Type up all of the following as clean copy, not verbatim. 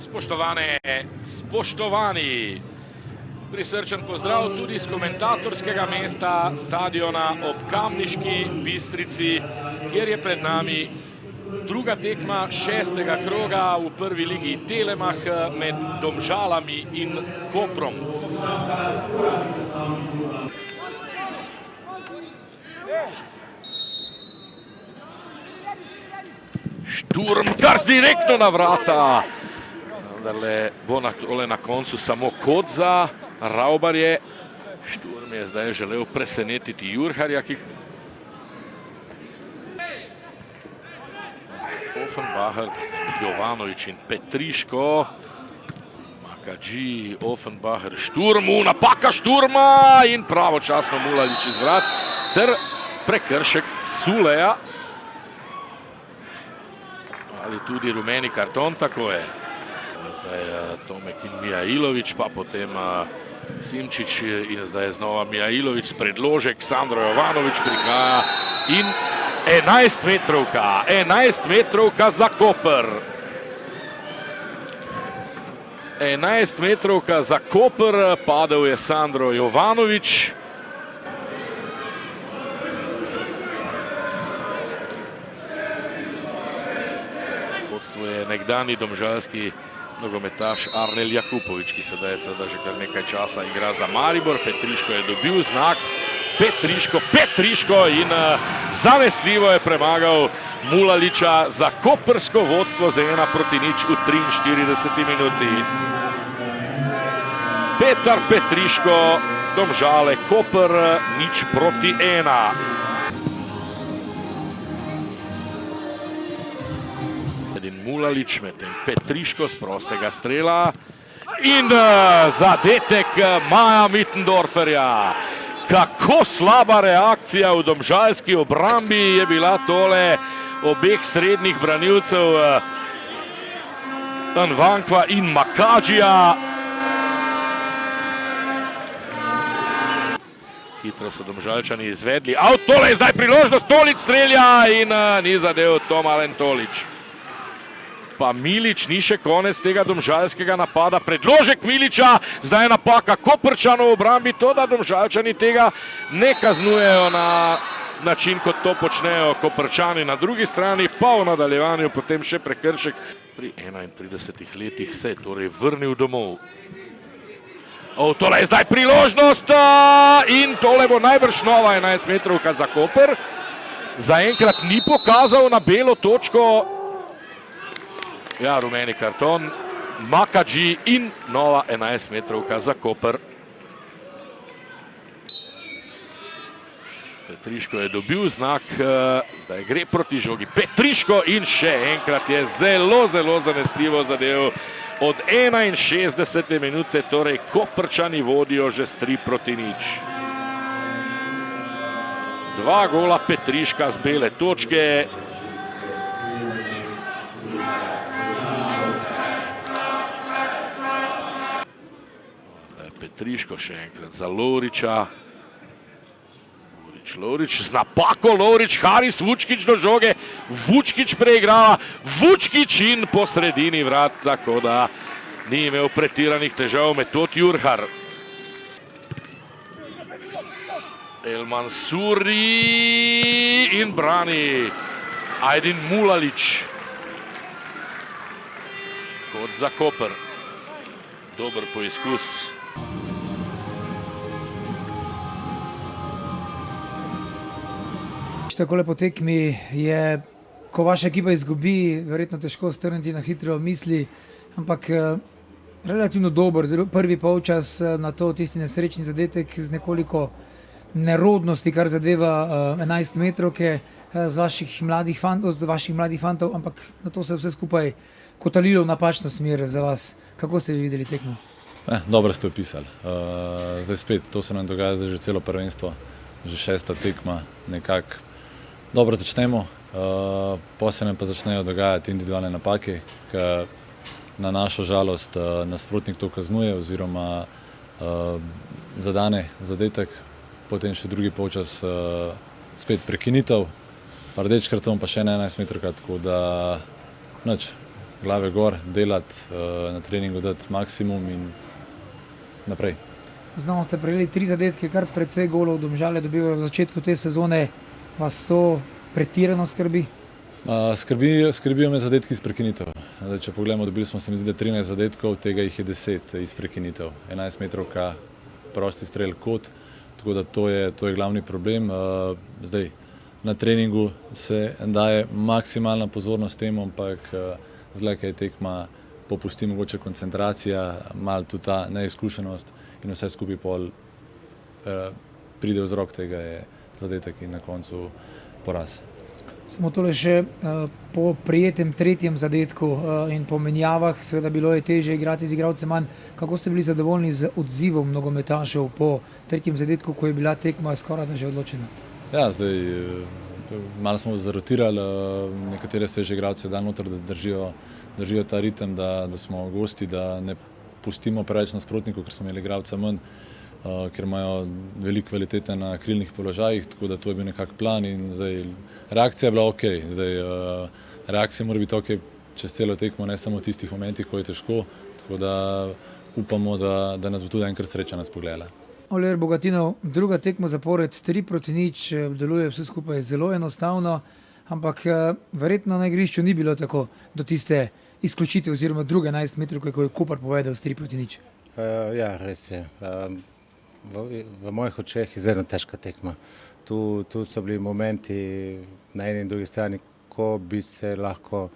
Spoštovane, spoštovani, prisrčen pozdrav tudi iz komentatorskega mesta stadiona ob Kamniški Bistrici, kjer je pred nami druga tekma 6. kroga v prvi ligi Telemach med Domžalami in Koprom. Šturm kar direktno na vrata. Bo na koncu samo kot za Ravbarje. Šturm je zdaj želel presenetiti Jurharja. Offenbacher, Jovanovič in Petriško. Makadži, Offenbacher, Šturmu, napaka Šturma in pravočasno Mulalič iz vrat ter prekršek Suleja. Ali tudi rumeni karton, tako je. Zdaj Tomek in Mijailović, pa potem Simčič in zdaj znova Mijailović, predložek, Sandro Jovanović prihaja in 11 metrovka za Koper. 11 metrovka za Koper, padel je Sandro Jovanović. Vodstvo je nekdani domžalski nogometaš Arnel Jakupovič, ki sedaj že kar nekaj časa igra za Maribor. Petriško je dobil znak. Petriško in zanesljivo je premagal Mulaliča za koprsko vodstvo z 1-0 v 43 minuti. Petar Petriško, Domžale, Koper 0-1. Mulalič, medtem Petriško z prostega strela in zadetek Maja Mittendorferja. Kako slaba reakcija v domžalski obrambi je bila tole obeh srednjih branilcev Nvankva in Makadžija. Hitro so Domžalčani izvedli. Tole je zdaj priložnost, Tolič strelja in ni zadev Tomalen Tolič. Pa Milič, ni še konec tega domžalskega napada. Predložek Miliča, zdaj je napaka Koprčanov v obrambi, to da Domžalčani tega ne kaznujejo na način, kot to počnejo Koprčani. Na drugi strani pa v nadaljevanju potem še prekršek. Pri 31 letih se je torej vrnil domov. Tole je zdaj priložnost in tole bo najbrž nova 11 metrovka za Koper. Zaenkrat ni pokazal na belo točko. Ja, rumeni karton, Makadži in nova 11 metrovka za Koper. Petriško je dobil znak, zdaj gre proti žogi. Petriško in še enkrat je zelo zanesljivo zadev od 61. minute, torej Koprčani vodijo že s 3-0. 2 gola Petriška z bele točke. Petriško še enkrat za Lovriča. Lovrič z napako, Haris Vučkič do žoge. Vučkič preigrava, Vučkič in po sredini vrat, tako da ni imel pretiranih težav Metod Jurhar. El Mansuri in brani Ajdin Mulalič. Kot za Koper. Dober poizkus. Takole po tekmi je, ko vaša ekipa izgubi, verjetno težko strniti na hitro misli, ampak relativno dober prvi polčas, na to tisti nesrečni zadetek z nekoliko nerodnosti, kar zadeva 11 metrovke z vaših mladih fantov, ampak na to se vse skupaj kotalilo v napačno smer za vas. Kako ste vi videli tekmo? Dobro ste opisali. Zdaj spet, to se nam dogaja zdaj že celo prvenstvo, že 6. tekma, nekako dobro začnemo, potem pa začnejo dogajati individualne napake, ki na našo žalost nasprotnik to kaznuje oziroma zadane zadetek, potem še drugi polčas spet prekinitev, pa rdeč karton, pa še 11 metrovka, tako da nič. glave gor, delati, na treningu dati maksimum in naprej. Znova ste prejeli 3 zadetke, kar precej golov Domžale dobivajo v začetku te sezone. Vas to pretirano skrbi? Skrbijo me zadetki iz prekinitev. Zdaj, če pogledamo, dobili smo se mi zdi 13 zadetkov, tega jih je 10 iz prekinitev. 11 metrovka, prosti strel kot, tako da to je glavni problem. Zdaj, na treningu se daje maksimalna pozornost temu, ampak zdaj, kaj je tekma, popusti mogoče koncentracija, malo tudi ta neizkušenost in vse skupaj pol pride vzrok tega je zadetek in na koncu poraz. Samo tole še po prijetem 3. zadetku in po menjavah, seveda bilo je težje igrati z igralcem manj. Kako ste bili zadovoljni z odzivom nogometašev po 3. zadetku, ko je bila tekma skoraj da že odločena? Ja, zdaj malo smo zarotirali, nekatere sveže igralce dali noter, da držijo ta ritem, da smo gosti, da ne pustimo preveč nasprotnikov, ker smo imeli igralca manj, ker imajo veliko kvalitete na krilnih položajih, tako da to je bil nekak plan in zdaj reakcija je bila ok. Zdaj, reakcija mora biti ok čez celo tekmo, ne samo v tistih momentih, ko je težko, tako da upamo, da nas bo tudi enkrat sreča nas pogledala. Oliver Bogatinov, druga tekma zapored, 3-0, deluje vse skupaj zelo enostavno, ampak verjetno na igrišču ni bilo tako do tiste izključitve oziroma druge 11 metrov, ko je Koper povedal s 3-0. Ja, res je. V mojih očeh je zelo težka tekma. Tu so bili momenti na eni in drugi strani, ko bi se lahko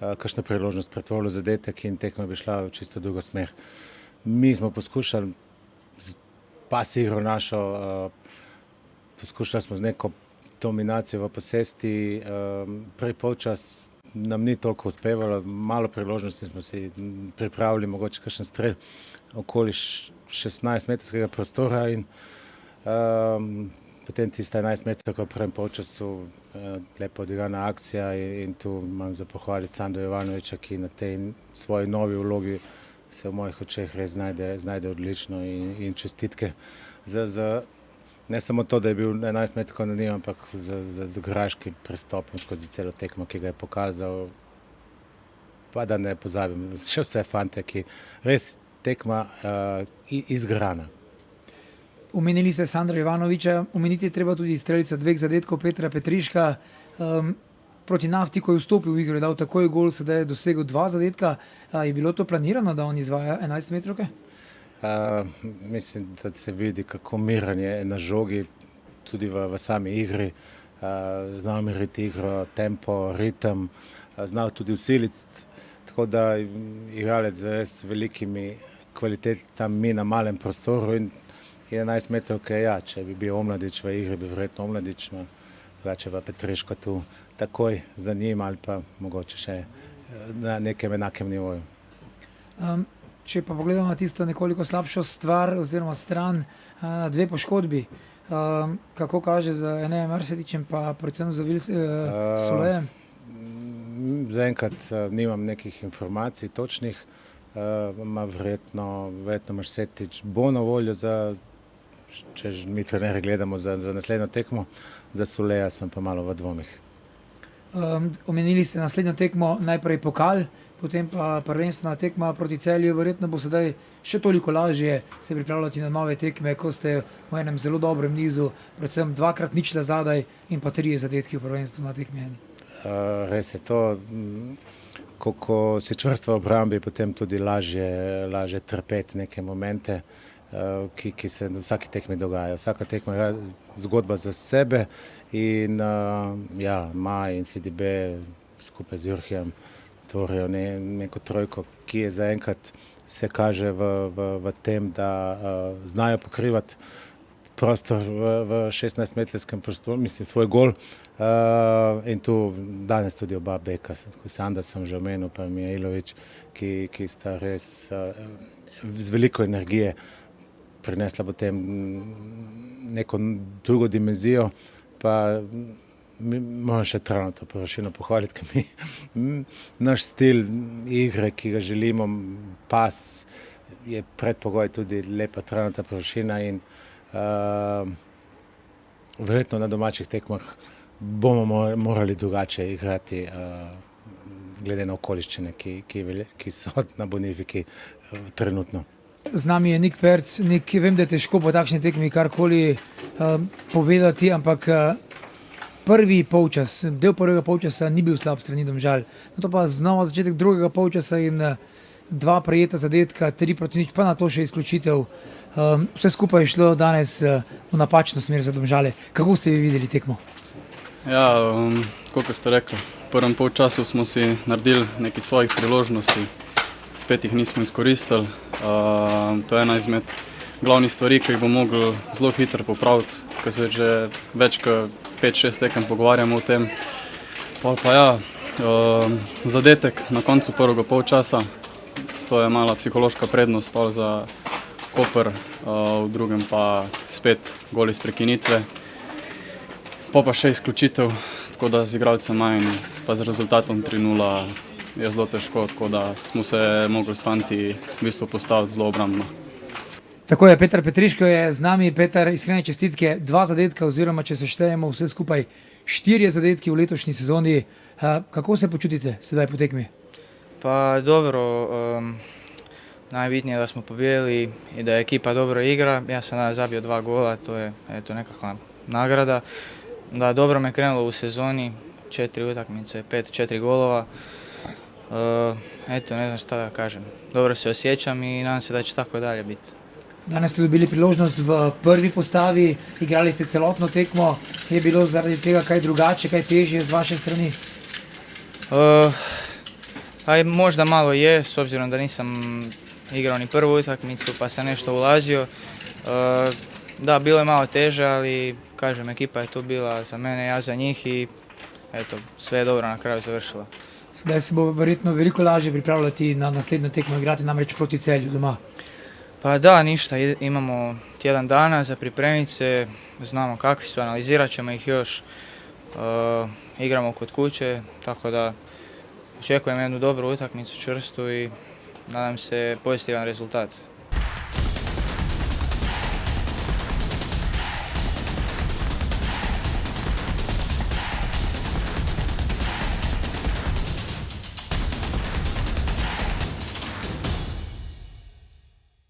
kakšna priložnost pretvorila v zadetek in tekma bi šla v čisto drugo smer. Mi smo poskušali z pas igro našo, poskušali smo z neko dominacijo v posesti, prvi polčas nam ni toliko uspevalo, malo priložnosti smo si pripravili, mogoče kakšen strel okoli 16-metrskega prostora in potem tista 11 metrov v prvem polčasu lepo odigrana akcija in tu imam za pohvaliti Sandra Jovanovića, ki na tej svoji novi vlogi se v mojih očeh res znajde odlično in čestitke za ne samo to, da je bil 11 metrov na njim, ampak z igraškim prestopom skozi celo tekmo, ki ga je pokazal. Pa da ne pozabim, še vse fante, ki res tekma izgrana. Omenili ste Sandra Jovanovića, omeniti je treba tudi strelca 2 zadetkov Petra Petriška. Proti Nafti, ko je vstopil v igro, je dal takoj gol, sedaj je dosegel 2 zadetka. Je bilo to planirano, da on izvaja 11 metrovke? Mislim, da se vidi, kako miren je na žogi, tudi v sami igri. Znal meriti igro, tempo, ritem, znal tudi usiliti. Tako da igralec z res velikimi kvalitetami na malem prostoru in 11 metrovke, ja, če bi bil Omladič v igri, bi verjetno Omladič, drugače pa Petriško tu takoj za njim ali pa mogoče še na nekem enakem nivoju. Če pa pogledamo na tisto nekoliko slabšo stvar oziroma stran, 2 poškodbi, kako kaže z Enejem Arsetičem pa predvsem z Solejem? Zaenkrat nimam nekih informacij točnih, verjetno Arsetič bo na voljo če mi trenerje gledamo za naslednjo tekmo, za Soleja sem pa malo v dvomih. Omenili ste naslednjo tekmo, najprej pokal, potem pa prvenstvena tekma proti Celju, verjetno bo sedaj še toliko lažje se pripravljati na nove tekme, ko ste v enem zelo dobrem nizu, predvsem 2x0 zadaj in pa 3 zadetki v prvenstvu na tekmi. Res je to, ko si čvrst v obrambi, potem tudi lažje trpeti neke momente, ki se v vsaki tekmi dogajajo. Vsaka tekma je zgodba za sebe in ja, Maj in CDB skupaj z Jurhijem tvorijo neko trojko, ki je zaenkrat se kaže v tem, da znajo pokrivati prostor v 16-metrskem prostoru, mislim svoj gol in tu danes tudi oba beka, Sanda sem že omenil, pa Mijailović, ki sta res z veliko energije prinesla potem neko drugo dimenzijo, pa moram še Tranota Perošina pohvaliti, ker naš stil igre, ki ga želimo, pas, je predpogoj tudi lepa Tranota Perošina in verjetno na domačih tekmah bomo morali drugače igrati. glede na okoliščine, ki so na Bonifiki trenutno. Z nami je Nik Perc. Nik, vem, da je težko po takšni tekmi karkoli povedati, ampak prvi polčas, del prvega polčasa ni bil slab strani Domžal. Nato pa znova začetek drugega polčasa in 2 prejeta zadetka, 3-0, pa na to še izključitev. Vse skupaj je šlo danes v napačno smer za Domžale. Kako ste vi videli tekmo? Ja, kot ste rekli, v prvem polčasu smo si naredili nekaj svojih priložnosti, spet jih nismo izkoristili. To je ena izmed glavnih stvari, ki jih bomo mogli zelo hitro popraviti, ker se že več kot 5-6 tekem pogovarjamo o tem. Pa ja, zadetek na koncu prvega polčasa, to je mala psihološka prednost pa za Koper, v drugem pa spet gol iz prekinitve. Pa še izključitev, tako da z igralcem manj, pa z rezultatom 3:0 je zelo težko, tako da smo se mogli s fanti v bistvu postaviti zelo obrambno. Tako je, Petar Petriško je z nami. Petar, iskrene čestitke, 2 zadetka oziroma, če se štejemo vse skupaj, 4 zadetki v letošnji sezoni. Kako se počutite sedaj po tekmi? Pa dobro, najbitnije da smo pobjedili i da ekipa dobro igra. Ja sam danas zabio 2 gola, to je eto nekakva nagrada. Da, dobro me krenulo u sezoni, 4 utakmice, 4 golova. Eto, ne znam šta da kažem. Dobro se osjećam i nadam se da će tako dalje biti. Danes ste dobili priložnost v prvi postavi, igrali ste celotno tekmo. Je bilo zaradi tega kaj drugače, kaj težje z vaše strani? Možda malo je, s obzirom da nisam igrao ni prvu utakmicu pa sam nešto ulazio. Da, bilo je malo teže, ali kažem, ekipa je tu bila za mene, ja za njih i eto, sve je dobro na kraju završilo. Sedaj se bo verjetno veliko lažje pripravljati na naslednjo tekmo, igrati namreč proti Celju doma. Pa da, ništa, imamo tjedan dana za pripremit se, znamo kakvi su, analizirat ćemo ih još, igramo kod kuće, tako da očekujem jednu dobru utakmicu, čvrstu i nadam se pozitivan rezultat.